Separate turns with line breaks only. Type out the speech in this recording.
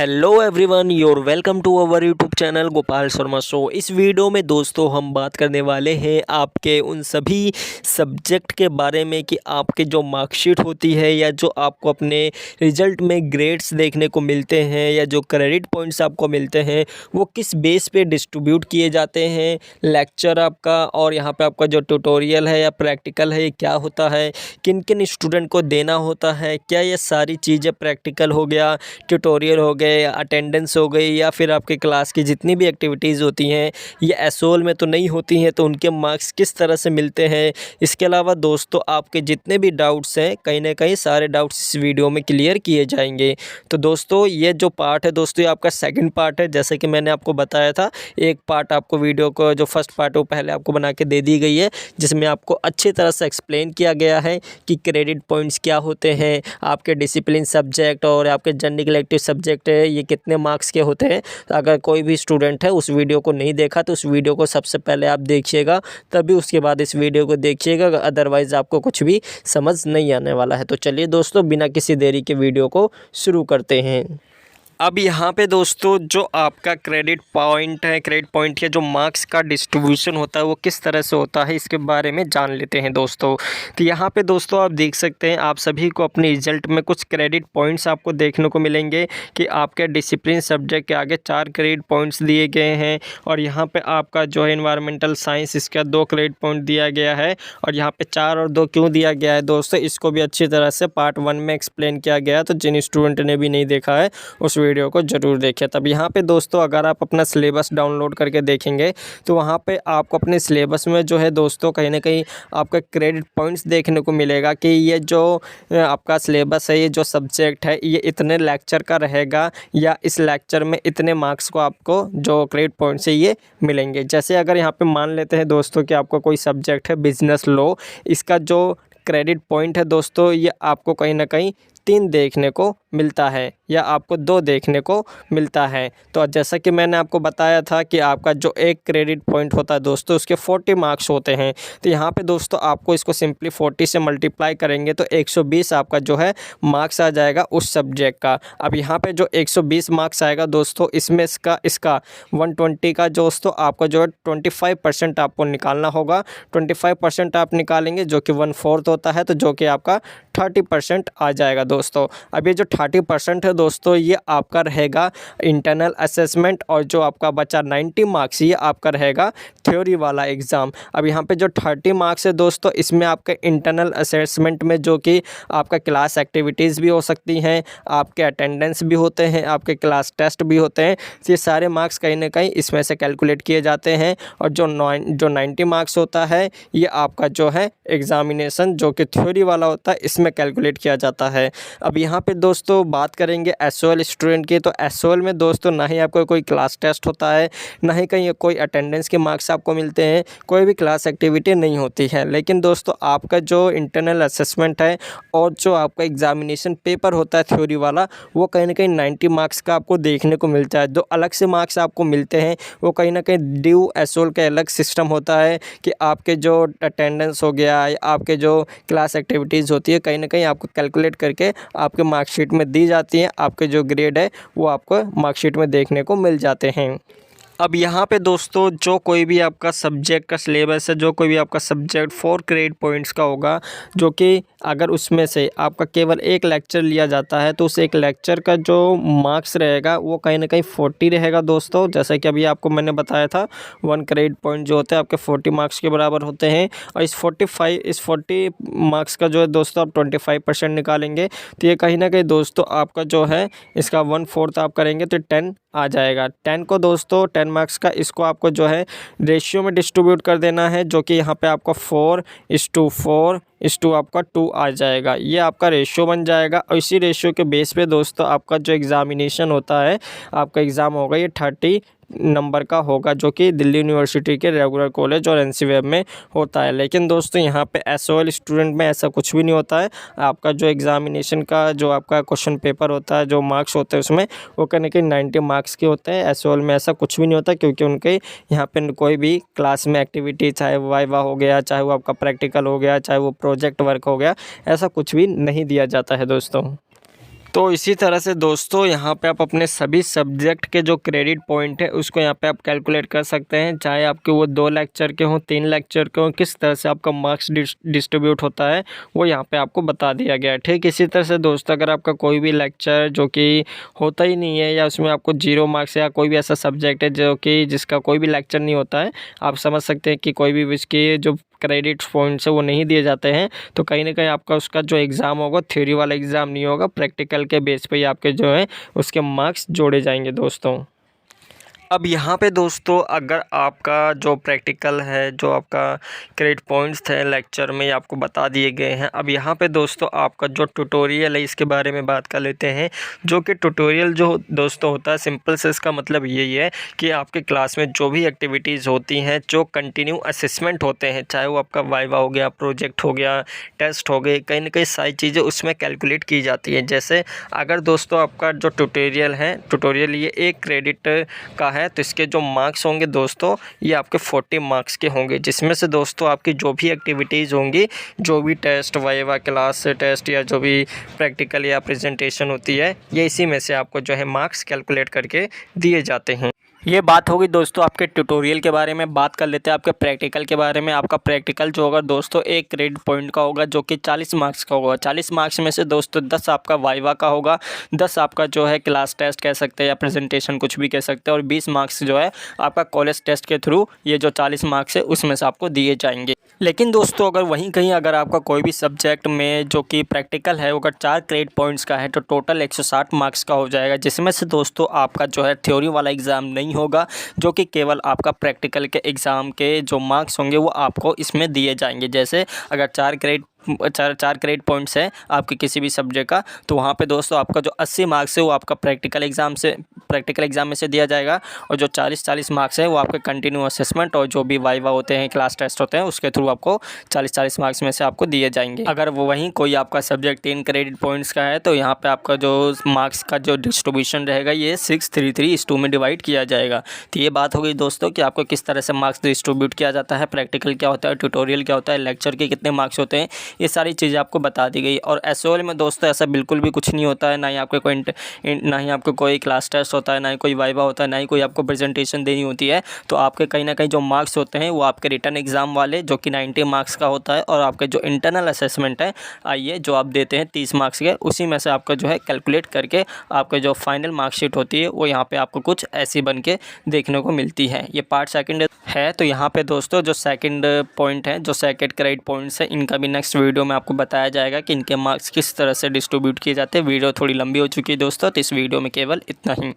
Hello everyone, your welcome to our YouTube channel Gopal Sharma show. इस video में दोस्तों हम बात करने वाले हैं आपके उन सभी सब्जेक्ट के बारे में कि आपके जो मार्कशीट होती है या जो आपको अपने रिज़ल्ट में ग्रेड्स देखने को मिलते हैं या जो क्रेडिट पॉइंट्स आपको मिलते हैं वो किस बेस पे डिस्ट्रीब्यूट किए जाते हैं। लेक्चर आपका और यहाँ पे आपका जो ट्यूटोरियल है या प्रैक्टिकल है ये क्या होता है, किन किन स्टूडेंट को देना होता है, क्या ये सारी चीज़ें प्रैक्टिकल हो गया, ट्यूटोरियल हो गए, अटेंडेंस हो गई या फिर आपके क्लास की जितनी भी एक्टिविटीज़ होती हैं ये एसओएल में तो नहीं होती हैं, तो उनके मार्क्स किस तरह से मिलते हैं। इसके अलावा दोस्तों आपके जितने भी डाउट्स हैं कहीं ना कहीं सारे डाउट्स इस वीडियो में क्लियर किए जाएंगे। तो दोस्तों ये जो पार्ट है दोस्तों ये आपका सेकंड पार्ट है। जैसे कि मैंने आपको बताया था एक पार्ट आपको वीडियो को जो फर्स्ट पार्ट है वो पहले आपको बना के दे दी गई है, जिसमें आपको अच्छी तरह से एक्सप्लेन किया गया है कि क्रेडिट पॉइंट्स क्या होते हैं, आपके डिसिप्लिन सब्जेक्ट और आपके जनरल इलेक्टिव सब्जेक्ट है ये कितने मार्क्स के होते हैं। तो अगर कोई भी स्टूडेंट है उस वीडियो को नहीं देखा तो उस वीडियो को सबसे पहले आप देखिएगा, तभी उसके बाद इस वीडियो को देखिएगा, अदरवाइज़ आपको कुछ भी समझ नहीं आने वाला है। तो चलिए दोस्तों बिना किसी देरी के वीडियो को शुरू करते हैं। अब यहाँ पे दोस्तों जो आपका क्रेडिट पॉइंट है, क्रेडिट पॉइंट के जो मार्क्स का डिस्ट्रीब्यूशन होता है वो किस तरह से होता है इसके बारे में जान लेते हैं दोस्तों। तो यहाँ पे दोस्तों आप देख सकते हैं आप सभी को अपने रिजल्ट में कुछ क्रेडिट पॉइंट्स आपको देखने को मिलेंगे कि आपके डिसिप्लिन सब्जेक्ट के आगे 4 क्रेडिट पॉइंट्स दिए गए हैं और यहाँ पर आपका जो है इन्वायरमेंटल साइंस इसका 2 क्रेडिट पॉइंट दिया गया है। और यहाँ पर 4 और 2 क्यों दिया गया है दोस्तों, इसको भी अच्छी तरह से पार्ट 1 में एक्सप्लेन किया गया, तो जिन स्टूडेंट ने भी नहीं देखा है उस वीडियो को ज़रूर देखें। तब यहाँ पे दोस्तों अगर आप अपना सिलेबस डाउनलोड करके देखेंगे तो वहाँ पे आपको अपने सिलेबस में जो है दोस्तों कहीं ना कहीं आपका क्रेडिट पॉइंट्स देखने को मिलेगा कि ये जो आपका सिलेबस है, ये जो सब्जेक्ट है ये इतने लेक्चर का रहेगा या इस लेक्चर में इतने मार्क्स को आपको जो क्रेडिट पॉइंट्स है ये मिलेंगे। जैसे अगर यहाँ पे मान लेते हैं दोस्तों कि आपका कोई सब्जेक्ट है बिजनेस लॉ, इसका जो क्रेडिट पॉइंट है दोस्तों ये आपको कहीं ना कहीं 3 देखने को मिलता है या आपको 2 देखने को मिलता है। तो जैसा कि मैंने आपको बताया था कि आपका जो एक क्रेडिट पॉइंट होता है दोस्तों उसके 40 मार्क्स होते हैं। तो यहाँ पे दोस्तों आपको इसको सिंपली 40 से मल्टीप्लाई करेंगे तो 120 आपका जो है मार्क्स आ जाएगा उस सब्जेक्ट का। अब यहाँ पे जो 120 मार्क्स आएगा दोस्तों इसमें इसका 120 का दोस्तों आपको जो है 25% आपको निकालना होगा। 25% आप निकालेंगे जो कि 1/4 होता है, तो जो कि आपका 30% आ जाएगा दोस्तों। अब ये जो 30% है दोस्तों ये आपका रहेगा इंटरनल असेसमेंट और जो आपका बचा 90 मार्क्स ये आपका रहेगा थ्योरी वाला एग्ज़ाम। अब यहाँ पे जो 30 मार्क्स है दोस्तों इसमें आपके इंटरनल असेसमेंट में जो कि आपका क्लास एक्टिविटीज़ भी हो सकती हैं, आपके अटेंडेंस भी होते हैं, आपके क्लास टेस्ट भी होते हैं, ये सारे मार्क्स कहीं ना कहीं इसमें से कैलकुलेट किए जाते हैं। और जो 90 मार्क्स होता है ये आपका जो है एग्ज़ामिनेशन जो कि थ्योरी वाला होता है इसमें कैलकुलेट किया जाता है। अब यहाँ पे दोस्तों बात करेंगे एसओएल स्टूडेंट की, तो एसओएल में दोस्तों ना ही आपको कोई क्लास टेस्ट होता है, ना ही कहीं कोई अटेंडेंस के मार्क्स आपको मिलते हैं, कोई भी क्लास एक्टिविटी नहीं होती है। लेकिन दोस्तों आपका जो इंटरनल असेसमेंट है और जो आपका एग्जामिनेशन पेपर होता है थ्योरी वाला वो कहीं ना कहीं 90 मार्क्स का आपको देखने को मिलता है। जो अलग से मार्क्स आपको मिलते हैं वो कहीं ना कहीं ड्यू एसओएल का अलग सिस्टम होता है कि आपके जो अटेंडेंस हो गया या आपके जो क्लास एक्टिविटीज़ होती है कहीं ना कहीं आपको कैलकुलेट करके आपके मार्कशीट में दी जाती हैं, आपके जो ग्रेड है वो आपको मार्कशीट में देखने को मिल जाते हैं। अब यहाँ पे दोस्तों जो कोई भी आपका सब्जेक्ट का सिलेबस है, जो कोई भी आपका सब्जेक्ट 4 क्रेडिट पॉइंट्स का होगा, जो कि अगर उसमें से आपका केवल एक लेक्चर लिया जाता है तो उस एक लेक्चर का जो मार्क्स रहेगा वो कहीं ना कहीं 40 रहेगा दोस्तों। जैसा कि अभी आपको मैंने बताया था 1 क्रेडिट पॉइंट जो होते हैं आपके 40 मार्क्स के बराबर होते हैं। और इस 40 मार्क्स का जो है दोस्तों आप 25% निकालेंगे तो ये कहीं ना कहीं दोस्तों आपका जो है इसका 1/4 आप करेंगे तो 10 आ जाएगा। 10 को दोस्तों 10 मार्क्स का इसको आपको जो है रेशियो में डिस्ट्रीब्यूट कर देना है, जो कि यहाँ पे आपका 4:4 आपका 2 आ जाएगा। ये आपका रेशियो बन जाएगा और इसी रेशियो के बेस पे दोस्तों आपका जो एग्ज़ामिनेशन होता है, आपका एग्ज़ाम होगा ये 30 नंबर का होगा, जो कि दिल्ली यूनिवर्सिटी के रेगुलर कॉलेज और एनसीवेब में होता है। लेकिन दोस्तों यहाँ पे एसओएल स्टूडेंट में ऐसा कुछ भी नहीं होता है। आपका जो एग्ज़ामिनेशन का जो आपका क्वेश्चन पेपर होता है, जो मार्क्स होते हैं उसमें वो कहने के 90 मार्क्स के होते हैं। एसओएल में ऐसा कुछ भी नहीं होता क्योंकि उनके यहाँ पे कोई भी क्लास में एक्टिविटी, चाहे वाइवा हो गया, चाहे वो आपका प्रैक्टिकल हो गया, चाहे वो प्रोजेक्ट वर्क हो गया, ऐसा कुछ भी नहीं दिया जाता है दोस्तों। तो इसी तरह से दोस्तों यहाँ पे आप अपने सभी सब्जेक्ट के जो क्रेडिट पॉइंट है उसको यहाँ पे आप कैलकुलेट कर सकते हैं, चाहे आपके वो 2 लेक्चर के हों, 3 लेक्चर के हों, किस तरह से आपका मार्क्स डिस्ट्रीब्यूट होता है वो यहाँ पे आपको बता दिया गया है। ठीक इसी तरह से दोस्तों अगर आपका कोई भी लेक्चर जो कि होता ही नहीं है या उसमें आपको 0 मार्क्स या कोई भी ऐसा सब्जेक्ट है जो कि जिसका कोई भी लेक्चर नहीं होता है, आप समझ सकते हैं कि कोई भी इसके जो क्रेडिट पॉइंट्स है वो नहीं दिए जाते हैं, तो कहीं ना कहीं आपका उसका जो एग्ज़ाम होगा थ्योरी वाला एग्ज़ाम नहीं होगा, प्रैक्टिकल के बेस पे ही आपके जो है उसके मार्क्स जोड़े जाएंगे दोस्तों। अब यहाँ पे दोस्तों अगर आपका जो प्रैक्टिकल है, जो आपका क्रेडिट पॉइंट्स थे लेक्चर में आपको बता दिए गए हैं। अब यहाँ पे दोस्तों आपका जो ट्यूटोरियल है इसके बारे में बात कर लेते हैं। जो कि ट्यूटोरियल जो दोस्तों होता है, सिंपल से इसका मतलब यही है कि आपके क्लास में जो भी एक्टिविटीज़ होती हैं, जो कंटिन्यू असेसमेंट होते हैं, चाहे वो आपका वाइवा हो गया, प्रोजेक्ट हो गया, टेस्ट हो गए, कहीं ना कहीं सारी चीज़ें उसमें कैलकुलेट की जाती हैं। जैसे अगर दोस्तों आपका जो ट्यूटोरियल ये 1 क्रेडिट का है, तो इसके जो मार्क्स होंगे दोस्तों ये आपके 40 मार्क्स के होंगे, जिसमें से दोस्तों आपकी जो भी एक्टिविटीज़ होंगी, जो भी टेस्ट, वाइवा, क्लास टेस्ट या जो भी प्रैक्टिकल या प्रेजेंटेशन होती है, ये इसी में से आपको जो है मार्क्स कैलकुलेट करके दिए जाते हैं। ये बात होगी दोस्तों आपके ट्यूटोरियल के बारे में। बात कर लेते हैं आपके प्रैक्टिकल के बारे में। आपका प्रैक्टिकल जो होगा दोस्तों 1 क्रेडिट पॉइंट का होगा, जो कि 40 मार्क्स का होगा। 40 मार्क्स में से दोस्तों 10 आपका वाइवा का होगा, 10 आपका जो है क्लास टेस्ट कह सकते हैं या प्रेजेंटेशन कुछ भी कह सकते हैं, और 20 मार्क्स जो है आपका कॉलेज टेस्ट के थ्रू ये जो 40 मार्क्स है उसमें से आपको दिए जाएंगे। लेकिन दोस्तों अगर वहीं कहीं अगर आपका कोई भी सब्जेक्ट में जो कि प्रैक्टिकल है अगर 4 क्रेडिट पॉइंट्स का है, तो टोटल 160 मार्क्स का हो जाएगा, जिसमें से दोस्तों आपका जो है थ्योरी वाला एग्ज़ाम नहीं होगा, जो कि केवल आपका प्रैक्टिकल के एग्ज़ाम के जो मार्क्स होंगे वो आपको इसमें दिए जाएंगे। जैसे अगर 4 क्रेडिट पॉइंट्स हैं आपके किसी भी सब्जेक्ट का, तो वहाँ पे दोस्तों आपका जो 80 मार्क्स है वो आपका प्रैक्टिकल एग्ज़ाम में से दिया जाएगा, और जो 40 मार्क्स है वो आपके कंटिन्यू असेसमेंट और जो भी वाइवा होते हैं, क्लास टेस्ट होते हैं, उसके थ्रू आपको 40 मार्क्स में से आपको दिए जाएंगे। अगर वो वहीं कोई आपका सब्जेक्ट 3 क्रेडिट पॉइंट्स का है, तो यहाँ पे आपका जो मार्क्स का जो डिस्ट्रीब्यूशन रहेगा ये 6-3-3 में डिवाइड किया जाएगा। तो ये बात हो गई दोस्तों कि आपको किस तरह से मार्क्स डिस्ट्रीब्यूट किया जाता है, प्रैक्टिकल क्या होता है, ट्यूटोरियल क्या होता है, लेक्चर के कितने मार्क्स होते हैं, ये सारी चीज़ें आपको बता दी गई। और एसओएल में दोस्तों ऐसा बिल्कुल भी कुछ नहीं होता है, ना ही आपको कोई क्लास टेस्ट होता है, ना ही कोई वाइवा होता है, ना ही कोई आपको प्रेजेंटेशन देनी होती है। तो आपके कहीं ना कहीं जो मार्क्स होते हैं वो आपके रिटर्न एग्ज़ाम वाले जो कि 90 मार्क्स का होता है, और आपके जो इंटरनल असेसमेंट है आइए जो आप देते हैं 30 मार्क्स के, उसी में से आपका जो है कैलकुलेट करके आपके जो फाइनल मार्कशीट होती है वो यहाँ पे आपको कुछ ऐसी बन के देखने को मिलती है। ये पार्ट सेकंड है। तो यहाँ पे दोस्तों जो सेकंड पॉइंट है, जो सेकंड क्रेडिट पॉइंट्स है, इनका भी नेक्स्ट वीडियो में आपको बताया जाएगा कि इनके मार्क्स किस तरह से डिस्ट्रीब्यूट किए जाते हैं। वीडियो थोड़ी लंबी हो चुकी है दोस्तों, तो इस वीडियो में केवल इतना ही।